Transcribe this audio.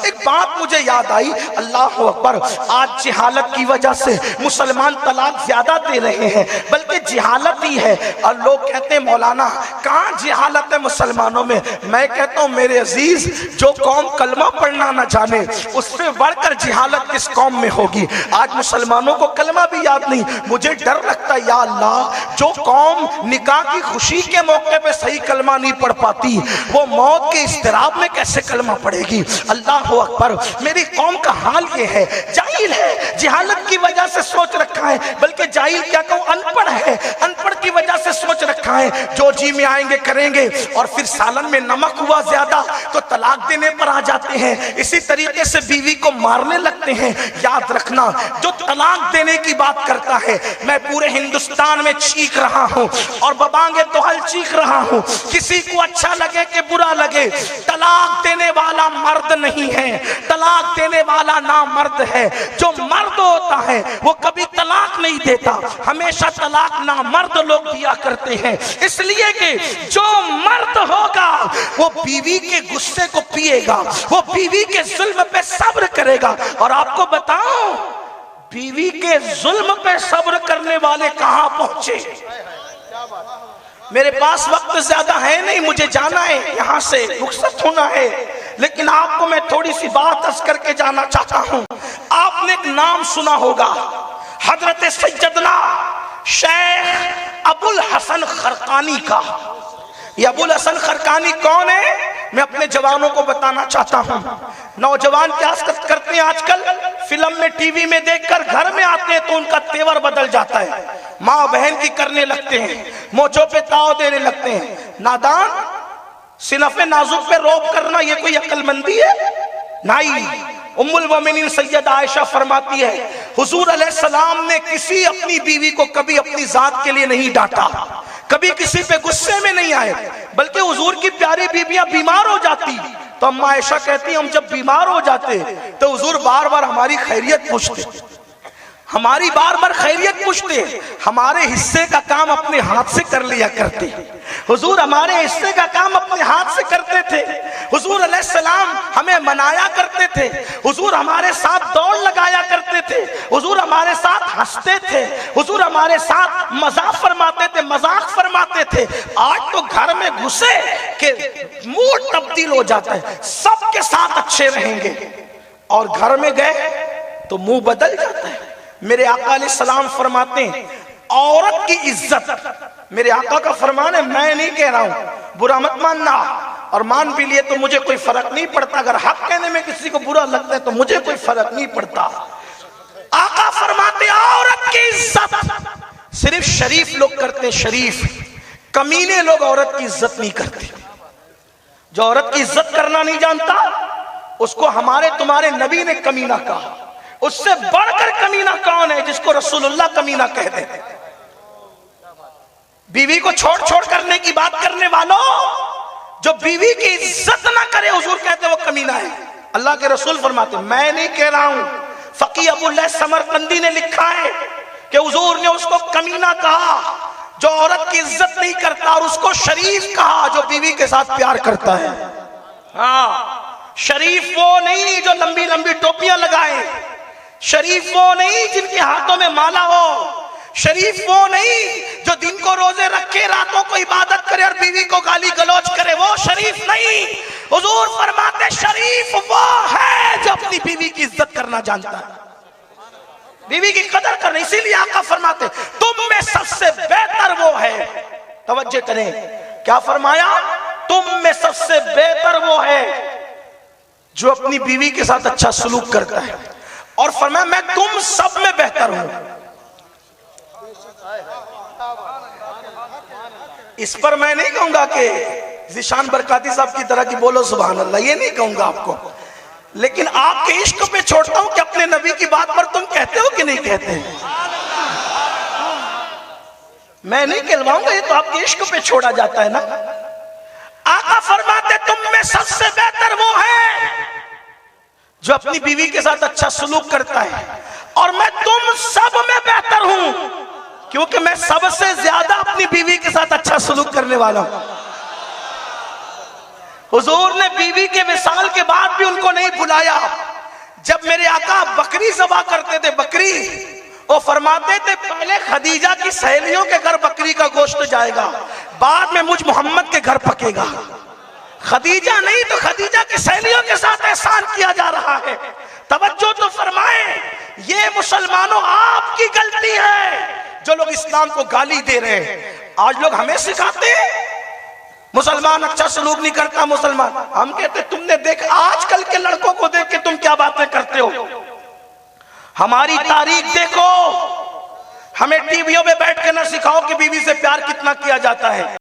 एक बात मुझे याद आई, अल्लाह अकबर, आज जिहालत की वजह से मुसलमान तलाक ज्यादा दे रहे हैं, बल्कि जिहालत ही है। और लोग कहते हैं मौलाना कहाँ जिहालत है मुसलमानों में। मैं कहता हूँ मेरे अजीज, जो कौम कलमा पढ़ना ना जाने उससे बढ़कर जिहालत किस कौम में होगी। आज मुसलमानों को कलमा भी याद नहीं। मुझे डर लगता है या अल्लाह, जो कौम निकाह की खुशी के मौके पे सही कलमा नहीं पढ़ पाती, वो मौत के इस्तिराब में कैसे कलमा पढ़ेगी। अल्लाह अकबर, मेरी कौम का हाल ये है, जाहिल है, जिहालत की वजह से सोच रखा है, बल्कि जाहिल क्या कहूँ, अनपढ़ है, अनपढ़ की वजह से सोच रखा है जो जी में आएंगे करेंगे, और फिर सालन में नमक हुआ ज्यादा तो तलाक देने पर आ जाते हैं। इसी तरीके से बीवी को मारने लगते हैं। याद रखना, जो तलाक देने की बात करता है, मैं पूरे हिंदुस्तान में चीख रहा हूं और बबांगे तोहल चीख रहा हूं, किसी को अच्छा लगे कि बुरा लगे, तलाक देने वाला मर्द नहीं है, तलाक देने वाला ना मर्द है। जो मर्द होता है वो कभी तलाक नहीं देता, हमेशा तलाक ना मर्द लोग दिया करते हैं, इसलिए कि जो मर्द होगा वो बीवी के गुस्से को पिएगा, वो बीवी के जुल्म पे सब्र करेगा। और आपको बताऊं, बीवी के जुल्म पे सब्र करने वाले कहां पहुंचे। मेरे पास वक्त ज्यादा है नहीं, मुझे जाना है, यहां से रुखसत होना है, लेकिन आपको मैं थोड़ी सी बात अर्ज करके जाना चाहता हूं। आपने एक नाम सुना होगा, हजरत सैयदना शेख अबुल हसन खरकानी का। ये अबुल हसन खरकानी कौन है, मैं अपने जवानों को बताना चाहता हूं। नौजवान क्या करते हैं आजकल, फिल्म में टीवी में देखकर घर में आते हैं तो उनका तेवर बदल जाता है, माँ बहन की करने लगते हैं, मोचों पे ताव देने लगते हैं। नादान, सिनफे नाजुक पे रौब करना ये कोई अक्लमंदी है? नहीं। उम्मुल मोमिनीन सैयदा आयशा फरमाती है, हुजूर अलैहिस्सलाम ने किसी अपनी बीवी को कभी अपनी जात के लिए नहीं डांटा, कभी किसी पे गुस्से में नहीं आए, बल्कि हुजूर की प्यारी बीबियां बीमार हो जाती तो अम्मा आयशा कहती, हम जब बीमार हो जाते तो हुजूर बार बार हमारी खैरियत पूछते, हमारी बार बार खैरियत पूछते, हमारे हिस्से का काम अपने हाथ से कर लिया करते। हुजूर हमारे हिस्से का काम अपने हाथ से करते थे। हुजूर अलैहिस्सलाम हमें मनाया करते थे, हुजूर हमारे साथ दौड़ लगाया करते थे, हुजूर हमारे साथ हंसते थे, हुजूर हमारे साथ मजाक फरमाते थे। आज तो घर में घुसे के मूड तब्दील हो जाता है, सबके साथ अच्छे रहेंगे, और घर में गए तो मुंह बदल जाता है। मेरे आका अलैहिस्सलाम फरमाते हैं, औरत की इज्जत, मेरे आका का फरमान है, मैं नहीं कह रहा हूं, बुरा मत मानना, और मान भी लिए तो मुझे कोई फर्क नहीं पड़ता, अगर हक कहने में किसी को बुरा लगता है तो मुझे कोई फर्क नहीं पड़ता। आका फरमाते औरत की इज्जत सिर्फ शरीफ लोग करते हैं, शरीफ, कमीने लोग औरत की इज्जत नहीं करते। जो औरत की इज्जत करना नहीं जानता उसको हमारे तुम्हारे नबी ने कमीना कहा। उससे बढ़कर कमीना कौन है, जिसको रसूलुल्लाह कमीना कहते हैं। बीवी को छोड़ छोड़ करने की बात करने वालों, जो बीवी की इज्जत ना करे, हुजूर कहते वो कमीना है। अल्लाह के रसूल फरमाते, मैं नहीं कह रहा हूं, फकी अबुल्लाह समरकंदी ने लिखा है कि हुजूर ने उसको कमीना कहा जो औरत की इज्जत नहीं करता, और उसको शरीफ कहा जो बीवी के साथ प्यार करता है। हाँ, शरीफ वो नहीं जो लंबी लंबी टोपियां लगाए, शरीफ वो नहीं जिनके हाथों में माला हो, शरीफ वो नहीं जो दिन को रोजे रखे रातों को इबादत करे और बीवी को गाली गलौज करे, वो शरीफ नहीं। हुजूर फरमाते शरीफ वो है जो अपनी बीवी की इज्जत करना जानता है, बीवी की कदर करना। इसीलिए आका फरमाते तुम में सबसे बेहतर वो है, तवज्जो करें, क्या फरमाया, तुम में सबसे बेहतर वो है जो अपनी बीवी के साथ अच्छा सलूक करता है, और फरमाया मैं तुम सब में बेहतर हूं। इस पर मैं नहीं कहूंगा कि ज़ीशान बरकाती साहब की तरह की बोलो सुभान अल्लाह, ये नहीं कहूंगा आपको, लेकिन आपके इश्क पे छोड़ता हूं कि अपने नबी की बात पर तुम कहते हो कि नहीं कहते। मैं नहीं कहलवाऊंगा, ये तो आपके इश्क पे छोड़ा जाता है ना। आका फरमाते तुम में सबसे बेहतर वो है जो अपनी बीवी के साथ अच्छा सलूक करता है, और मैं तुम सब में बेहतर हूं क्योंकि मैं सबसे ज्यादा अपनी बीवी के साथ अच्छा सलूक करने वाला हूं। हुजूर ने बीवी के विसाल के बाद भी उनको नहीं भुलाया। जब मेरे आका बकरी ज़बा करते थे, बकरी, वो फरमाते थे पहले खदीजा की सहेलियों के घर बकरी का गोश्त जाएगा, बाद में मुझ मोहम्मद के घर पकेगा। खदीजा नहीं तो खदीजा की सहेलियों के साथ एहसान किया जा रहा है। तवज्जो तो फरमाए, ये मुसलमानों आपकी गलती है जो लोग इस्लाम को गाली दे रहे हैं। आज लोग हमें सिखाते हैं मुसलमान अच्छा सलूक नहीं करता, मुसलमान। हम कहते तुमने देख आजकल के लड़कों को देख के तुम क्या बातें करते हो, हमारी तारीख देखो। हमें टीवियों में बैठ के ना सिखाओ कि बीवी से प्यार कितना किया जाता है।